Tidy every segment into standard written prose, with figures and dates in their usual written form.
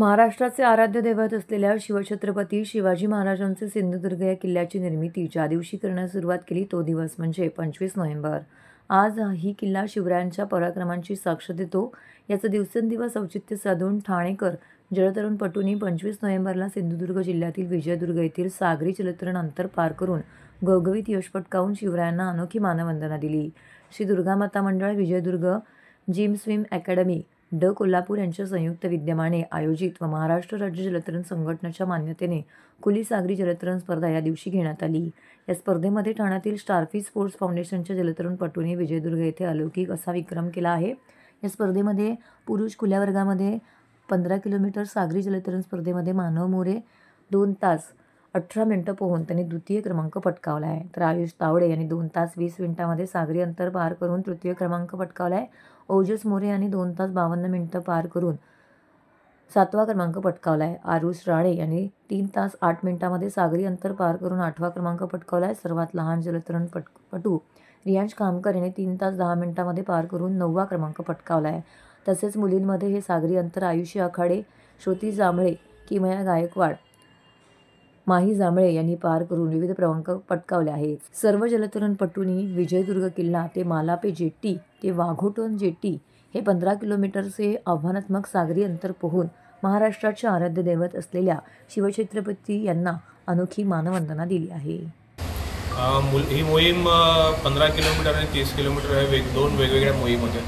महाराष्ट्राचे आराध्य दैवत असलेल्या शिवछत्रपती शिवाजी महाराजांचे सिंधुदुर्ग या किल्ल्याची निर्मिती ज्या दिवशी करण्यास सुरुवात केली तो दिवस म्हणजे 25 नोव्हेंबर। आज ही किल्ला शिवरायांच्या पराक्रमांची साक्ष देतो। याचं दिवसेंदिवस औचित्य साधून ठाणेकर जलतरणपटूंनी 25 नोव्हेंबरला सिंधुदुर्ग जिल्ह्यातील विजयदुर्ग येथील सागरी जलतरण अंतर पार करून घवघवीत यश पटकावून शिवरायांना अनोखी मानवंदना दिली। श्री दुर्गामाता मंडळ Vijaydurg gym swim academy Kolhapur यांच्या संयुक्त विद्यमाने आयोजित व महाराष्ट्र राज्य जलतरण संघटनेच्या मान्यतेने खुली सागरी जलतरण स्पर्धा या दिवशी घेण्यात आली। या स्पर्धेमध्ये ठाण्यातील स्टारफिश स्पोर्ट्स फाउंडेशनच्या जलतरणपटूंनी विजयदुर्ग येथे अलौकिक असा विक्रम केला आहे। या स्पर्धेमध्ये पुरुष खुल्या वर्गामध्ये 15 किलोमीटर सागरी जलतरण स्पर्धेमध्ये मानव मोरे 2 तास 18 मिनिटं पोहून त्यांनी द्वितीय क्रमांक पटकावला आहे, तर आयुष तावडे यांनी 2 तास 20 मिनिटांमध्ये सागरी अंतर पार करून तृतीय क्रमांक पटकावला आहे। ओजस मोरे यांनी 2 तास 52 मिनिटं पार करून 7वा क्रमांक पटकावला आहे। आरुष राणे यांनी 3 तास 8 मिनिटांमध्ये सागरी अंतर पार करून 8वा क्रमांक पटकावला आहे। सर्वात लहान जलतरणपटू रियांश कामकर यांनी 3 तास 10 मिनिटांमध्ये पार करून 9वा क्रमांक पटकावला आहे। तसेच मुलींमध्ये हे सागरी अंतर आयुषी आखाडे, श्रुती जांभळे, किमया गायकवाड, माही जांभळे यांनी पार करून विविध क्रमांक पटकावले आहेत। सर्व जलतरणपटूंनी विजयदुर्ग किल्ला ते मालापे जेट्टी ते वाघोटन जेट्टी हे 15 किलोमीटरचे आव्हानात्मक सागरी अंतर पोहून महाराष्ट्राचे आराध्य दैवत असलेल्या शिवछत्रपती यांना अनोखी मानवंदना दिली आहे। ही मोहीम 15 किलोमीटर आणि 30 किलोमीटर हे दोन वेगवेगळ्या मोहीम होत्या।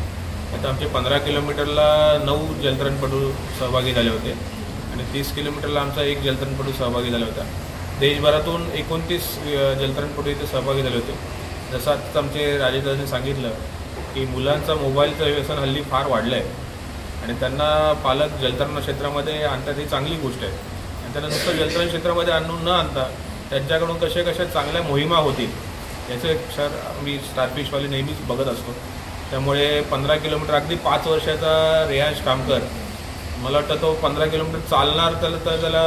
आता आमचे 15 किलोमीटरला 9 जलतरणपटू सहभागी झाले होते आणि 30 किलोमीटरला आमचा 1 जलतरणपटू सहभागी झाला होता। देशभरातून 29 जलतरणपटू इथे सहभागी झाले होते। जसं आता आमचे राजेदादांनी सांगितलं की मुलांचं मोबाईलचं व्यसन हल्ली फार वाढलं आहे आणि त्यांना पालक जलतरण क्षेत्रामध्ये आणतात, ही चांगली गोष्ट आहे। आणि त्यांना नुसतं जलतरण क्षेत्रामध्ये आणून न आणता त्यांच्याकडून कशा चांगल्या मोहिमा होतील याचं एक मी स्टारफिशवाले नेहमीच बघत असतो। त्यामुळे 15 किलोमीटर अगदी 5 वर्षाचा रियांश कामकर, मला वाटतं तो 15 किलोमीटर चालणार त्याला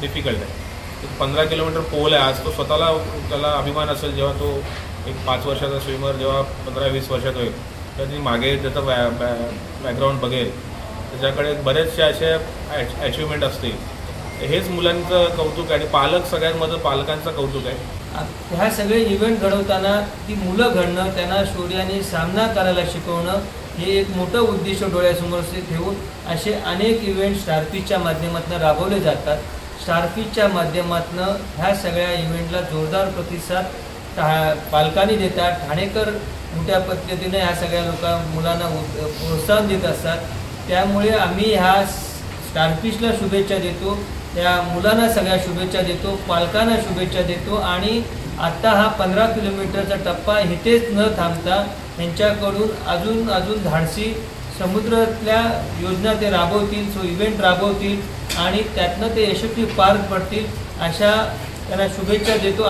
डिफिकल्ट आहे। 15 किलोमीटर पोहला आहे। आज तो स्वतःला त्याला अभिमान असेल जेव्हा तो एक 5 वर्षाचा स्विमर जेव्हा 15-20 वर्षात होईल तर ती मागे त्याचं बॅकग्राऊंड बघेल, त्याच्याकडे बरेचसे असे अचिव्हमेंट असतील। हेच मुलांचं कौतुक आहे आणि पालक सगळ्यात माझं पालकांचं कौतुक आहे। ह्या सगळे इव्हेंट घडवताना ती मुलं घडणं, त्यांना शौर्याने सामना करायला शिकवणं हे एक मोठं उद्दिष्ट डोळ्यासमोर ठेवून असे अनेक इव्हेंट स्टारफिशच्या माध्यमातून राबवले जातात। स्टारफिशच्या माध्यमातून ह्या सगळ्या इव्हेंटला जोरदार प्रतिसाद पालकांनी देतात। ठाणेकर मोठ्या पद्धतीने ह्या सगळ्या मुलांना प्रोत्साहन देत असतात। त्यामुळे आम्ही ह्या स्टारफिशला शुभेच्छा देतो, त्या मुलांना सगळ्या शुभेच्छा देतो, पालकांना शुभेच्छा देतो आणि आता हा 15 किलोमीटरचा टप्पा इथेच न थांबता यांच्याकडून अजून धाडसी समुद्रातल्या योजना ते राबवतील, तो इव्हेंट राबवतील आणि त्यातनं ते यशस्वी पार पडतील अशा त्यांना शुभेच्छा देतो।